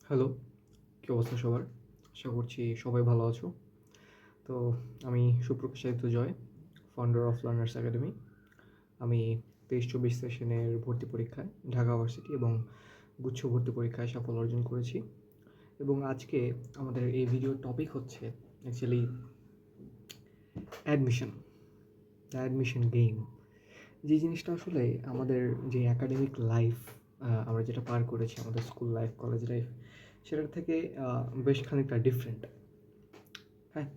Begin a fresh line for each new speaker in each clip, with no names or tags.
Hello, কী অবস্থা সবার? আশা করছি সবাই ভালো আছো। তো আমি সুপ্রকাশিত জয়, ফাউন্ডার অফ লার্নার্স একাডেমি। আমি ২৩-২৪ সেশনের ভর্তি পরীক্ষায় ঢাকা ভার্সিটি এবং গুচ্ছ ভর্তি পরীক্ষায় সাফল্য অর্জন করেছি। এবং আজকে আমাদের এই ভিডিওর টপিক হচ্ছে অ্যাকচুয়ালি অ্যাডমিশন, অ্যাডমিশন গেম। যে জিনিসটা আসলে আমাদের যে একাডেমিক লাইফ আমরা যেটা পার করেছি, আমাদের স্কুল লাইফ, কলেজ লাইফ, সেটার থেকে বেশ খানিকটা ডিফারেন্ট। হ্যাঁ,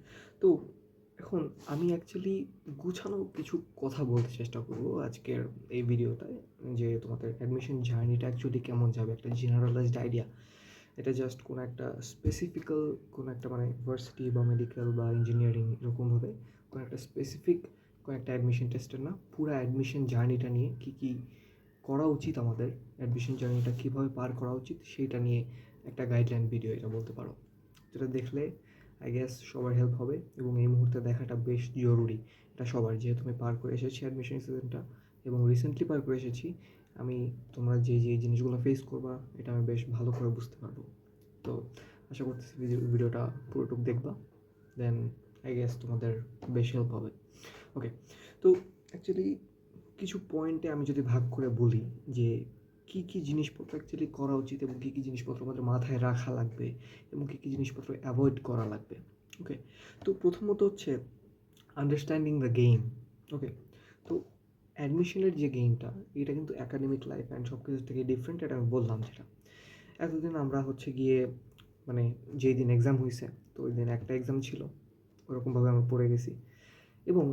তো এখন আমি অ্যাকচুয়ালি গুছানো কিছু কথা বলতে চেষ্টা করব আজকের এই ভিডিওটায়, যে তোমাদের অ্যাডমিশন জার্নিটা অ্যাকচুয়ালি কেমন যাবে, একটা জেনারেলাইজড আইডিয়া। এটা জাস্ট কোনো একটা স্পেসিফিক্যাল কোনো একটা মানে ভার্সিটি বা মেডিকেল বা ইঞ্জিনিয়ারিং এরকমভাবে কোনো একটা স্পেসিফিক কোনো একটা অ্যাডমিশন টেস্টের না, পুরো অ্যাডমিশন জার্নিটা নিয়ে কী কী করা উচিত, আমাদের অ্যাডমিশন জার্নিটা কীভাবে পার করা উচিত সেইটা নিয়ে একটা গাইডলাইন ভিডিও এটা বলতে পারো, যেটা দেখলে আই গেস সবার হেল্প হবে। এবং এই মুহূর্তে দেখাটা বেশ জরুরি এটা সবার, যেহেতু আমি পার করে এসেছি অ্যাডমিশন সিজনটা এবং রিসেন্টলি পার করে এসেছি। আমি তোমরা যে যে জিনিসগুলো ফেস করবা এটা আমি বেশ ভালো করে বুঝতে পারবো। তো আশা করতেছি ভিডিওটা পুরোটুকু দেখবা, দেন আই গেস তোমাদের বেশ হেল্প হবে। ওকে, তো অ্যাকচুয়ালি কিছু পয়েন্টে আমি যদি ভাগ করে বলি যে কী কী জিনিসপত্র অ্যাকচুয়ালি করা উচিত এবং কী কী জিনিসপত্র আমাদের মাথায় রাখা লাগবে এবং কী কী জিনিসপত্র অ্যাভয়েড করা লাগবে। ওকে, তো প্রথমত হচ্ছে আন্ডারস্ট্যান্ডিং দ্য গেম। ওকে, তো অ্যাডমিশনের যে গেমটা, এটা কিন্তু একাডেমিক লাইফ অ্যান্ড সব কিছুর থেকে ডিফারেন্ট, এটা আমি বললাম। যেটা এতদিন আমরা হচ্ছে গিয়ে মানে যেই দিন এক্সাম হয়েছে, তো ওই দিন একটা এক্সাম ছিল, ওরকমভাবে আমরা পড়ে গেছি। এবং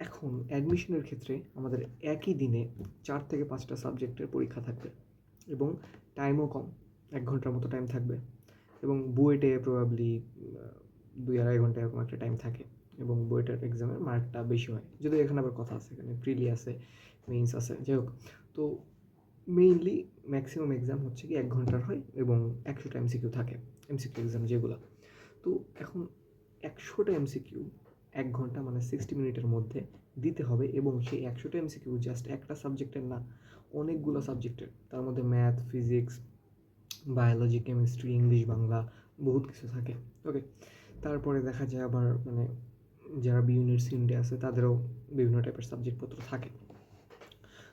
এখন অ্যাডমিশনের ক্ষেত্রে আমাদের একই দিনে 4 থেকে 5টা সাবজেক্টের পরীক্ষা থাকবে এবং টাইমও কম, 1 ঘন্টার মতো টাইম থাকবে। এবং বুয়েটে প্রবাবলি 2-2.5 ঘন্টা এরকম একটা টাইম থাকে এবং বুয়েটের এক্সামের মার্কটা বেশি হয়, যদিও এখানে আবার কথা আছে, এখানে প্রিলি আছে, মেইনস আছে, যাই হোক। তো মেইনলি ম্যাক্সিমাম এক্সাম হচ্ছে কি 1 ঘন্টার হয় এবং 100টা এমসিকিউ থাকে, এমসিকিউ এক্সাম যেগুলো। তো এখন 100টা এমসিকিউ 1 ঘন্টা মানে 60 মিনিটের মধ্যে দিতে হবে এবং সেই 100টা এমসিকিউ জাস্ট একটা সাবজেক্টের না, অনেকগুলো সাবজেক্টের, তার মধ্যে math, physics, biology, chemistry, English, Bangla, বহুত কিছু থাকে। ওকে, তারপরে দেখা যায় আবার মানে যারা বি ইউনিট সি ইউনিটে আছে তাদেরও বিভিন্ন টাইপের সাবজেক্টপত্র থাকে।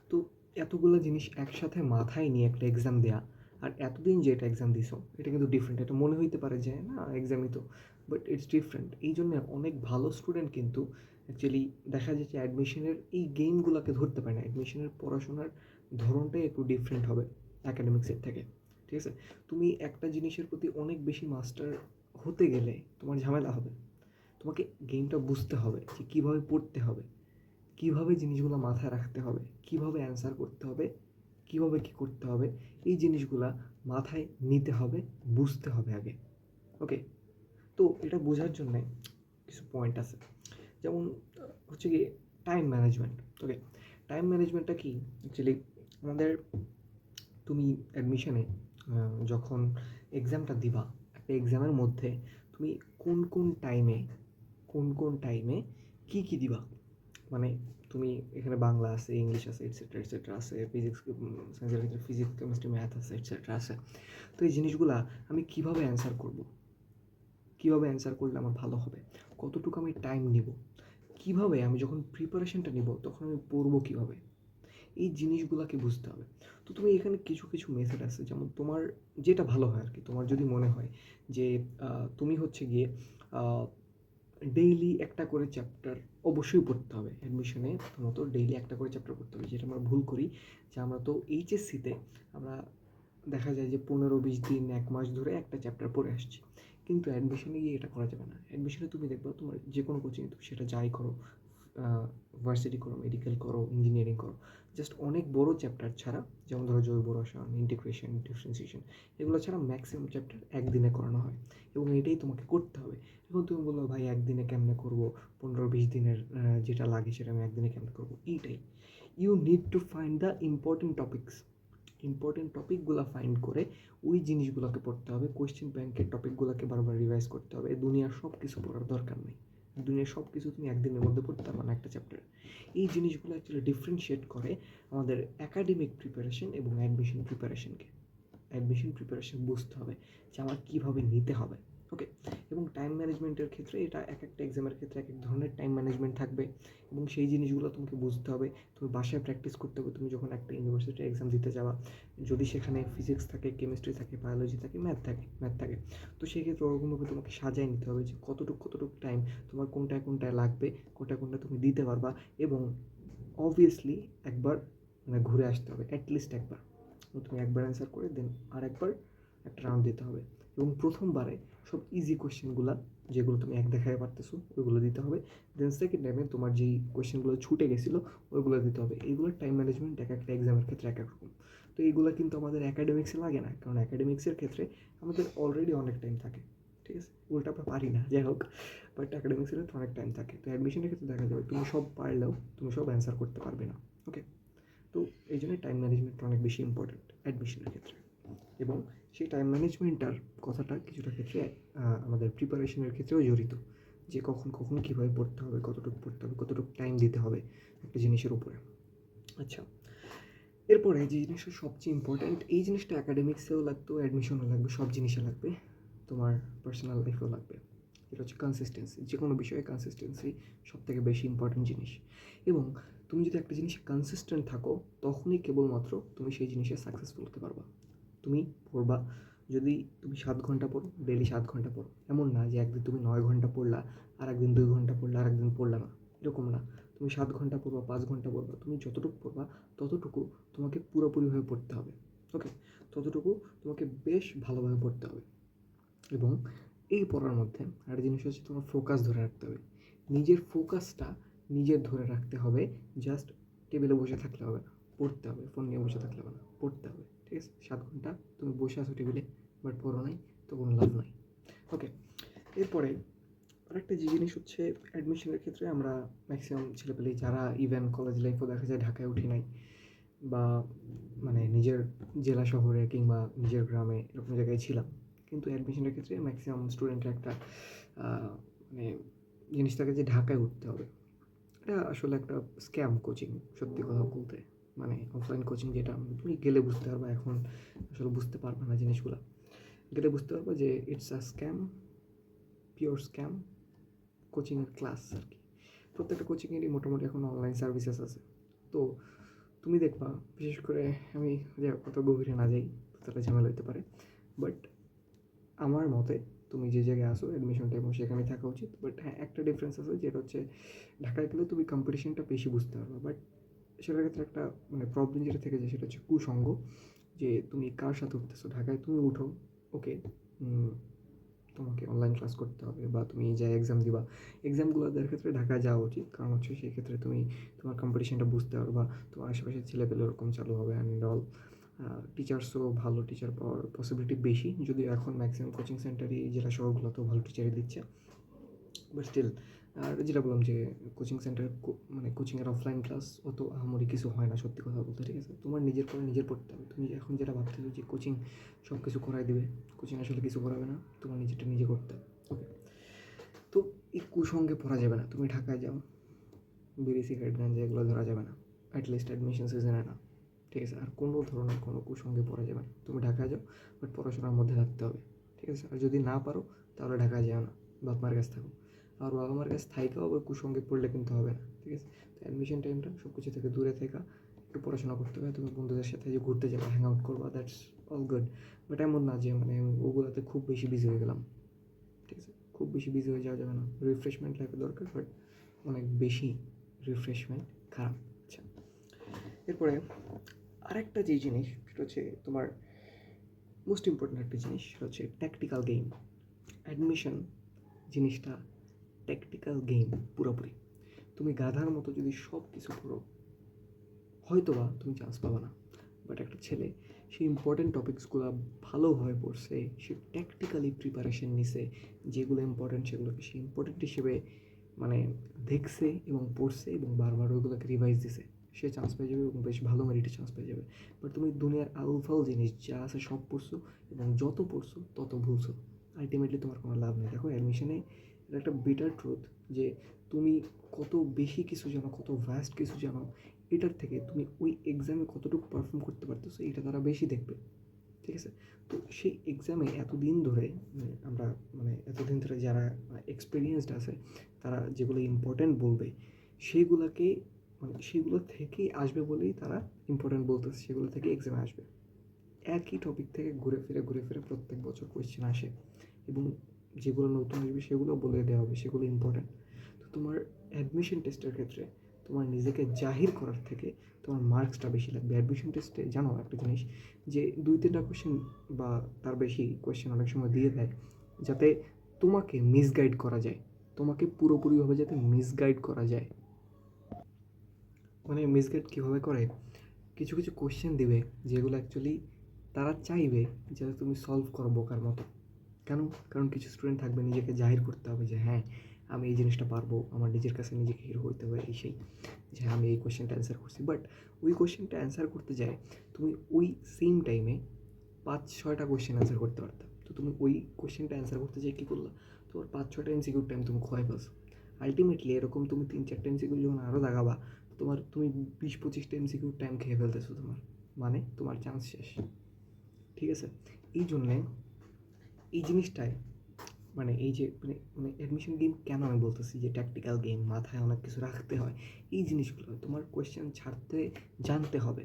তো এতগুলো জিনিস একসাথে মাথায় নিয়ে একটা এক্সাম দেয়া, আর এতদিন যে এটা এক্সাম দিছো এটা কিন্তু ডিফারেন্ট। এটা মনে হইতে পারে যে না এক্সামই তো, বাট ইটস ডিফারেন্ট। এই জন্য অনেক ভালো স্টুডেন্ট কিন্তু অ্যাকচুয়ালি দেখা যাচ্ছে অ্যাডমিশনের এই গেমগুলোকে ধরতে পারে না। অ্যাডমিশনের পড়াশোনার ধরনটাই একটু ডিফারেন্ট হবে অ্যাকাডেমিক্সের থেকে, ঠিক আছে? তুমি একটা জিনিসের প্রতি অনেক বেশি মাস্টার হতে গেলে তোমার ঝামেলা হবে। তোমাকে গেমটা বুঝতে হবে যে কীভাবে পড়তে হবে, কীভাবে জিনিসগুলো মাথায় রাখতে হবে, কীভাবে অ্যান্সার করতে হবে, কীভাবে কী করতে হবে, এই জিনিসগুলা মাথায় নিতে হবে, বুঝতে হবে আগে। ওকে, তো এটা বোঝার জন্যে কিছু পয়েন্ট আছে, যেমন হচ্ছে কি টাইম ম্যানেজমেন্ট। ওকে, টাইম ম্যানেজমেন্টটা কি অ্যাকচুয়ালি আমাদের, তুমি অ্যাডমিশনে যখন এক্সামটা দিবা, একটা এক্সামের মধ্যে তুমি কোন কোন টাইমে কী কী দিবা, মানে তুমি এখানে বাংলা আছে, ইংলিশ আছে, এটসেট্রা এটসেট্রা আছে, ফিজিক্স, সায়েন্সের ক্ষেত্রে ফিজিক্স, কেমিস্ট্রি, ম্যাথ আছে, এটসেট্রা আছে। তো এই জিনিসগুলা আমি কীভাবে অ্যান্সার করব, কীভাবে অ্যান্সার করলে আমার ভালো হবে, কতটুকু আমি টাইম নিব, কীভাবে আমি যখন প্রিপারেশনটা নিব তখন আমি পড়বো কীভাবে, এই জিনিসগুলোকে বুঝতে হবে। তো তুমি এখানে কিছু কিছু মেথড আছে, যেমন তোমার যেটা ভালো হয় আর কি। তোমার যদি মনে হয় যে তুমি হচ্ছে গিয়ে ডেইলি একটা করে চ্যাপ্টার অবশ্যই পড়তে হবে অ্যাডমিশনে, প্রথমত ডেইলি একটা করে চ্যাপ্টার পড়তে হবে। যেটা আমরা ভুল করি যে আমরা তো এইচএসসিতে আমরা দেখা যায় যে 15-20 দিন 1 মাস ধরে একটা চ্যাপ্টার পড়ে আসছি, কিন্তু অ্যাডমিশনে গিয়ে এটা করা যাবে না। অ্যাডমিশনে তুমি দেখবা তোমার যে কোনো কোচিং তুমি সেটা যাই করো, ভার্সিটি করো, মেডিকেল করো, ইঞ্জিনিয়ারিং করো, জাস্ট অনেক বড় চ্যাপ্টার ছাড়া, যেমন ধরো জৈব রসায়ন, ইন্টিগ্রেশন, ডিফারেন্সিয়েশন, এগুলো ছাড়া ম্যাক্সিমাম চ্যাপ্টার একদিনে করানো হয় এবং এটাই তোমাকে করতে হবে। এখন তুমি বললো ভাই একদিনে কেমনে করবো, 15-20 দিনের যেটা লাগে সেটা আমি একদিনে কেমনে করবো, এইটাই you need to find the important topics. Important টপিকগুলো ফাইন্ড করে ওই জিনিসগুলোকে পড়তে হবে। কোয়েশ্চেন ব্যাংকের টপিকগুলোকে বারবার রিভাইজ করতে হবে। দুনিয়ার সব কিছু পড়ার দরকার নেই, দুনিয়ার সব কিছু তুমি একদিনের মধ্যে পড়তে পারবে না একটা চ্যাপ্টার। এই জিনিসগুলো অ্যাকচুয়ালি ডিফারেন্সিয়েট করে আমাদের একাডেমিক প্রিপারেশন এবং অ্যাডমিশন প্রিপারেশনকে। অ্যাডমিশন প্রিপারেশন বুঝতে হবে যে আমার কীভাবে নিতে হবে। ওকে, এবং টাইম ম্যানেজমেন্টের ক্ষেত্রে এটা এক একটা এক্সামের ক্ষেত্রে এক এক ধরনের টাইম ম্যানেজমেন্ট থাকবে এবং সেই জিনিসগুলো তোমাকে বুঝতে হবে। তুমি বাসায় প্র্যাকটিস করতে হবে। তুমি যখন একটা ইউনিভার্সিটি এক্সাম দিতে যাবা, যদি সেখানে ফিজিক্স থাকে, কেমিস্ট্রি থাকে, বায়োলজি থাকে, ম্যাথ থাকে, তো সেক্ষেত্রে ওরকমভাবে তোমাকে সাজিয়ে নিতে হবে যে কতটুকু টাইম তোমার কোনটায় কোনটায় লাগবে, কোনটায় কোনটা তুমি দিতে পারবা। এবং অবভিয়াসলি একবার মানে ঘুরে আসতে হবে, অ্যাটলিস্ট একবার। তুমি একবার অ্যান্সার করে দেন আর একবার একটা রাউন্ড দিতে হবে। এবং প্রথমবারে সব ইজি কোয়েশ্চেনগুলো যেগুলো তুমি এক দেখায় পারতেছো ওইগুলো দিতে হবে। দেন সেকেন্ড টাইমে তোমার যেই কোয়েশ্চেনগুলো ছুটে গেছিলো ওইগুলো দিতে হবে। এইগুলোর টাইম ম্যানেজমেন্ট এক একটা এক্সামের ক্ষেত্রে এক এক রকম। তো এইগুলো কিন্তু আমাদের অ্যাকাডেমিক্সে লাগে না, কারণ অ্যাকাডেমিক্সের ক্ষেত্রে আমাদের অলরেডি অনেক টাইম থাকে। ঠিক আছে, উল্টা আমরা পারি না, যাই হোক, বাট অ্যাকাডেমিক্সের ক্ষেত্রে অনেক টাইম থাকে। তো অ্যাডমিশনের ক্ষেত্রে দেখা যাবে তুমি সব পারলেও তুমি সব অ্যান্সার করতে পারবে না। ওকে, তো এই জন্য টাইম ম্যানেজমেন্টটা অনেক বেশি ইম্পর্ট্যান্ট অ্যাডমিশনের ক্ষেত্রে। এবং সেই টাইম ম্যানেজমেন্টটার কথাটা কিছুটা ক্ষেত্রে আমাদের প্রিপারেশনের ক্ষেত্রেও জড়িত, যে কখন কীভাবে পড়তে হবে, কতটুকু পড়তে হবে, কতটুকু টাইম দিতে হবে একটা জিনিসের উপরে। আচ্ছা, এরপরে যে জিনিসটা সবচেয়ে ইম্পর্ট্যান্ট, এই জিনিসটা অ্যাকাডেমিক্সেও লাগতো, অ্যাডমিশনও লাগবে, সব জিনিসে লাগবে, তোমার পার্সোনাল লাইফেও লাগবে। এটা হচ্ছে কনসিস্টেন্সি। যে কোনো বিষয়ে কনসিস্টেন্সি সবথেকে বেশি ইম্পর্ট্যান্ট জিনিস। এবং তুমি যদি একটা জিনিসে কনসিস্টেন্ট থাকো, তখনই কেবলমাত্র তুমি সেই জিনিসে সাকসেসফুল হতে পারবা। তুমি পড়বা, যদি তুমি 7 ঘন্টা পড়ো, ডেইলি 7 ঘন্টা পড়ো, এমন না যে একদিন তুমি 9 ঘন্টা পড়লা, আর একদিন 2 ঘন্টা পড়লা, আর একদিন পড়লা না, এরকম না। তুমি 7 ঘন্টা পড়বা, 5 ঘন্টা পড়বা, তুমি যতটুকু পড়বা ততটুকু তোমাকে পুরোপুরিভাবে পড়তে হবে। ওকে, ততটুকু তোমাকে বেশ ভালোভাবে পড়তে হবে। এবং এই পড়ার মধ্যে আরেকটা জিনিস হচ্ছে তোমার ফোকাস ধরে রাখতে হবে। নিজের ফোকাসটা নিজের ধরে রাখতে হবে। জাস্ট টেবিলে বসে থাকলে হবে না, পড়তে হবে। ফোন নিয়ে বসে থাকলে হবে না, পড়তে হবে। ঠিক আছে, 7 ঘন্টা তুমি বসে আছো টেবিলে, বাট পড়ো নাই, তো কোনো লাভ নাই। ওকে, এরপরে আরেকটা যে জিনিস হচ্ছে, অ্যাডমিশনের ক্ষেত্রে আমরা ম্যাক্সিমাম ছেলেপেলেই যারা ইভেন কলেজ লাইফও দেখা যায় ঢাকায় উঠি নাই, বা মানে নিজের জেলা শহরে কিংবা নিজের গ্রামে এরকম জায়গায় ছিলাম, কিন্তু অ্যাডমিশনের ক্ষেত্রে ম্যাক্সিমাম স্টুডেন্টের একটা মানে জিনিস থাকে যে ঢাকায় উঠতে হবে। এটা আসলে একটা স্ক্যাম কোচিং, সত্যি কথা বলতে। মানে অফলাইন কোচিং যেটা তুমি গেলে বুঝতে পারবা, এখন আসলে বুঝতে পারবে না জিনিসগুলো। গেলে বুঝতে পারবো যে it's a scam, pure scam কোচিংয়ের ক্লাস আর কি। প্রত্যেকটা কোচিংয়েরই মোটামুটি এখন অনলাইন সার্ভিসেস আছে। তো তুমি দেখবা, বিশেষ করে আমি যে কত গভীরে না যাই, তাহলে ঝামেলা হতে পারে, বাট আমার মতে তুমি যে জায়গায় আসো অ্যাডমিশন টাইম সেখানে থাকা উচিত। বাট হ্যাঁ, একটা ডিফারেন্স আছে, যেটা হচ্ছে ঢাকায় গেলে তুমি কম্পিটিশনটা বেশি বুঝতে পারবে, বাট সেটার ক্ষেত্রে একটা মানে প্রবলেম যেটা থেকে যায় সেটা হচ্ছে কুসঙ্গ, যে তুমি কার সাথে উঠতেছো। ঢাকায় তুমি উঠো, ওকে, তোমাকে অনলাইন ক্লাস করতে হবে বা তুমি যা এক্সাম দিবা, এক্সামগুলো দেওয়ার ক্ষেত্রে ঢাকায় যাওয়া উচিত, কারণ হচ্ছে সেই ক্ষেত্রে তুমি তোমার কম্পিটিশনটা বুঝতে পারবা, তোমার আশেপাশের ছেলেপেলে ওরকম চালু হবে অ্যান্ড অল। টিচার্সও ভালো টিচার পাওয়ার পসিবিলিটি বেশি, যদিও এখন ম্যাক্সিমাম কোচিং সেন্টারই জেলা শহরগুলোতেও ভালো টিচারই দিচ্ছে, বাট স্টিল। আর যেটা বললাম যে কোচিং সেন্টার মানে কোচিংয়ের অফলাইন ক্লাস অত আহামরি কিছু হয় না, সত্যি কথা বলতে। ঠিক আছে, তোমার নিজের করে নিজের পড়তে হবে। তুমি এখন যেটা ভাবতেছো যে কোচিং সব কিছু করাই দেবে, কোচিং আসলে কিছু করাবে না, তোমার নিজেরটা নিজে করতে হবে। ওকে, তো এই কুসঙ্গে পড়া যাবে না। তুমি ঢাকায় যাও, বিড়ি সিগারেট গাঞ্জা এগুলো ধরা যাবে না, অ্যাটলিস্ট অ্যাডমিশন সিজনে না। ঠিক আছে, আর কোনো ধরনের কোনো কুসঙ্গে পড়া যাবে না। তুমি ঢাকায় যাও, বাট পড়াশোনার মধ্যে থাকতে হবে। ঠিক আছে, আর যদি না পারো তাহলে ঢাকায় যাও না, বাপ মার কাছে থাকো। আর বাবা মার কাছে থাইকাও আবার কুসঙ্গে পড়লে কিন্তু হবে না। ঠিক আছে, তো অ্যাডমিশন টাইমটা সব কিছু থেকে দূরে থাকা, একটু পড়াশোনা করতে হবে। তুমি বন্ধুদের সাথে যে ঘুরতে যাবে, হ্যাং আউট করবা, দ্যাটস অল গুড, বাট এমন না যে মানে ওগুলোতে খুব বেশি বিজি হয়ে গেলাম। ঠিক আছে, খুব বেশি বিজি হয়ে যাওয়া যাবে না। রিফ্রেশমেন্ট লাইফে দরকার, বাট অনেক বেশি রিফ্রেশমেন্ট খারাপ। আচ্ছা, এরপরে আরেকটা যে জিনিস সেটা হচ্ছে তোমার মোস্ট ইম্পর্ট্যান্ট একটা জিনিস, সেটা হচ্ছে ট্যাকটিক্যাল গেম। অ্যাডমিশন জিনিসটা ট্যাকটিক্যাল গেম পুরোপুরি। তুমি গাধার মতো যদি সব কিছু করো, হয়তো বা তুমি চান্স পাবে না। বাট একটা ছেলে সে ইম্পর্টেন্ট টপিকসগুলো ভালোভাবে পড়ছে, সে ট্যাকটিক্যালি প্রিপারেশন নিছে, যেগুলো ইম্পর্টেন্ট সেগুলোকে সে ইম্পর্টেন্ট হিসেবে মানে দেখছে এবং পড়ছে এবং বারবার ওইগুলোকে রিভাইজ দিছে, সে চান্স পেয়ে যাবে এবং বেশ ভালো মেরিটে চান্স পেয়ে যাবে। বাট তুমি দুনিয়ার আউলফাল জিনিস যা আছে সব পড়ছো এবং যত পড়ছো তত ভুলছো, আলটিমেটলি তোমার কোনো লাভ নেই। দেখো, অ্যাডমিশনে এটা একটা বিটার ট্রুথ যে তুমি কত বেশি কিছু জানো, কত ভাস্ট কিছু জানো, এটার থেকে তুমি ওই এক্সামে কতটুকু পারফর্ম করতে পারতেছো এটা তারা বেশি দেখবে। ঠিক আছে? তো সেই এক্সামে এতদিন ধরে আমরা এতদিন ধরে যারা এক্সপেরিয়েন্সড আছে তারা যেগুলো ইম্পর্ট্যান্ট বলবে সেইগুলাকে সেগুলো থেকেই আসবে বলেই তারা ইম্পর্ট্যান্ট বলতেছে, সেগুলো থেকে এক্সামে আসবে। একই টপিক থেকে ঘুরে ফিরে প্রত্যেক বছর কোয়েশ্চেন আসে এবং যেগুলো নতুন আসবে সেগুলো বলে দেওয়া হবে, সেগুলো ইম্পর্ট্যান্ট। তো তোমার অ্যাডমিশন টেস্টের ক্ষেত্রে তোমার নিজেকে জাহির করার থেকে তোমার মার্কসটা বেশি লাগবে। অ্যাডমিশন টেস্টে জানো একটা জিনিস, যে 2-3টা কোয়েশ্চেন বা তার বেশি কোয়েশ্চেন অনেক সময় দিয়ে দেয় যাতে তোমাকে মিসগাইড করা যায়, তোমাকে পুরোপুরিভাবে যাতে মিসগাইড করা যায়। মিসগাইড কীভাবে করে, কিছু কিছু কোয়েশ্চেন দিবে যেগুলো অ্যাকচুয়ালি তারা চাইবে যাতে তুমি সলভ করো বোকার মতো। কেন? কারণ কিছু স্টুডেন্ট থাকবে নিজেকে জাহির করতে হবে যে হ্যাঁ আমি এই জিনিসটা পারবো, আমার নিজের কাছে নিজেকে হিরো হইতে হবে, এই সেই, যে হ্যাঁ আমি এই কোয়েশ্চেনটা অ্যান্সার করছি। বাট ওই কোয়েশ্চেনটা অ্যান্সার করতে যায় তুমি ওই সেম টাইমে 5-6টা কোয়েশ্চেন অ্যান্সার করতে পারতাম। তো তুমি ওই কোয়েশ্চেনটা অ্যান্সার করতে যেয়ে কী করলা, তোমার 5-6টা এমসিকিউর টাইম তুমি খোয়াই ফেলছো। আলটিমেটলি এরকম তুমি 3-4টা এমসিকিউ যখন আরও দাগাবা, তুমি 20-25টা এমসিকিউর টাইম খেয়ে ফেলতেছো তোমার, তোমার চান্স শেষ। ঠিক আছে? এই জন্যে এই জিনিসটায় এই যে অ্যাডমিশন গেম কেন আমি বলতেছি যে ট্যাকটিক্যাল গেম, মাথায় অনেক কিছু রাখতে হয়, এই জিনিসগুলো তোমার কোয়েশ্চেন ছাড়তে জানতে হবে।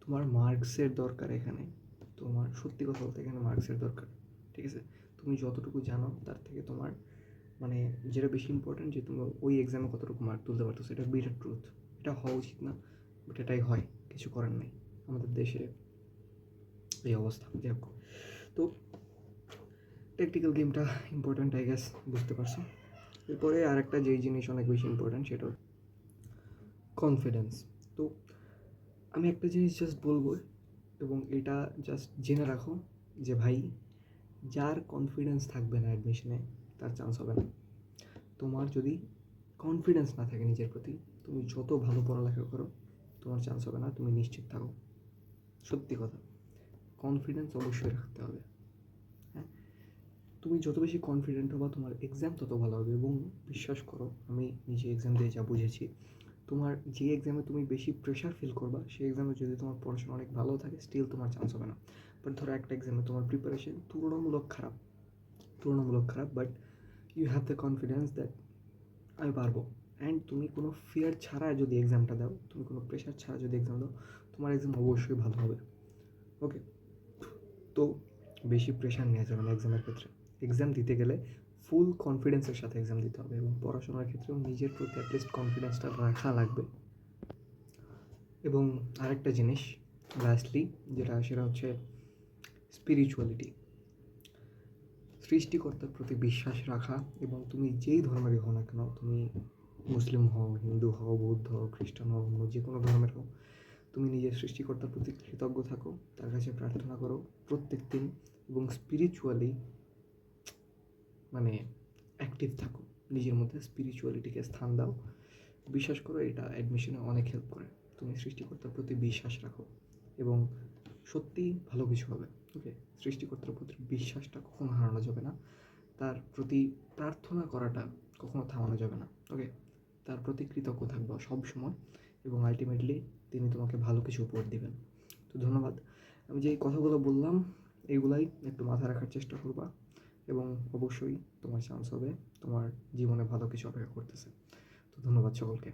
তোমার মার্কসের দরকার এখানে, তোমার সত্যি কথা বলতে এখানে মার্কসের দরকার। ঠিক আছে? তুমি যতটুকু জানো তার থেকে তোমার যেটা বেশি ইম্পর্ট্যান্ট যে তুমি ওই এক্সামে কতটুকু মার্ক তুলতে পারতো, সেটা বিটার ট্রুথ। এটা হওয়া উচিত না, বাট এটাই হয়, কিছু করার নেই, আমাদের দেশে এই অবস্থা। যাই হোক, তো ট্যাকটিক্যাল গেমটা ইম্পর্ট্যান্ট আই গেস, বুঝতে পারছো। এরপরে আরেকটা যেই জিনিস অনেক বেশি ইম্পর্ট্যান্ট সেটা কনফিডেন্স। তো আমি একটা জিনিস জাস্ট বলবো, এবং এটা জাস্ট জেনে রাখো যে ভাই, যার কনফিডেন্স থাকবে না অ্যাডমিশনে তার চান্স হবে না। তোমার যদি কনফিডেন্স না থাকে নিজের প্রতি, তুমি যত ভালো পড়ালেখা করো তোমার চান্স হবে না, তুমি নিশ্চিত থাকো। সত্যি কথা, কনফিডেন্স অবশ্যই রাখতে হবে। হ্যাঁ, তুমি যত বেশি কনফিডেন্ট হবা তোমার এক্সাম তত ভালো হবে। এবং বিশ্বাস করো, আমি নিজে এক্সাম দিয়ে যা বুঝেছি, তোমার যে এক্সামে তুমি বেশি প্রেশার ফিল করবা সেই এক্সামে যদি তোমার পড়াশোনা অনেক ভালো থাকে, স্টিল তোমার চান্স হবে না। বাট ধরো একটা এক্সামে তোমার প্রিপারেশন তুলনামূলক খারাপ, but you have the confidence that আমি পারবো, অ্যান্ড তুমি কোনো ফিয়ার ছাড়া যদি এক্সামটা দাও, তুমি কোনো প্রেশার ছাড়া যদি এক্সাম দাও, তোমার এক্সাম অবশ্যই ভালো হবে। ওকে, তো বেশি প্রেশার নেওয়া যাবে না এক্সামের ক্ষেত্রে। এক্সাম দিতে গেলে ফুল কনফিডেন্সের সাথে এক্সাম দিতে হবে, এবং পড়াশোনার ক্ষেত্রেও নিজের প্রতি অ্যাটলিস্ট কনফিডেন্সটা রাখা লাগবে। এবং আরেকটা জিনিস লাস্টলি সেটা হচ্ছে স্পিরিচুয়ালিটি, সৃষ্টিকর্তার প্রতি বিশ্বাস রাখা। এবং তুমি যেই ধর্মেরই হও না কেন, তুমি মুসলিম হও, হিন্দু হও, বৌদ্ধ হও, খ্রিস্টান হও, অন্য যে কোনো ধর্মের হও, তুমি নিজের সৃষ্টিকর্তার প্রতি কৃতজ্ঞ থাকো, তার কাছে প্রার্থনা করো প্রত্যেক দিন, এবং স্পিরিচুয়ালি অ্যাক্টিভ থাকো, নিজের মধ্যে স্পিরিচুয়ালিটিকে স্থান দাও। বিশ্বাস করো, এটা অ্যাডমিশনে অনেক হেল্প করে। তুমি সৃষ্টিকর্তার প্রতি বিশ্বাস রাখো এবং সত্যিই ভালো কিছু হবে। ওকে, সৃষ্টিকর্তার প্রতি বিশ্বাসটা কখনো হারানো যাবে না, তার প্রতি প্রার্থনা করাটা কখনো থামানো যাবে না। ওকে, তার প্রতি কৃতজ্ঞ থাকবা সব সময়, এবং আলটিমেটলি তিনি তোমাকে ভালো কিছু উপহার দিবেন। তো ধন্যবাদ। আমি যে কথাগুলো বললাম এইগুলাই একটু মাথায় রাখার চেষ্টা করবা, এবং অবশ্যই তোমার চান্স হবে, তোমার জীবনে ভালো কিছু অপেক্ষা করতেছে। তো ধন্যবাদ সকলকে।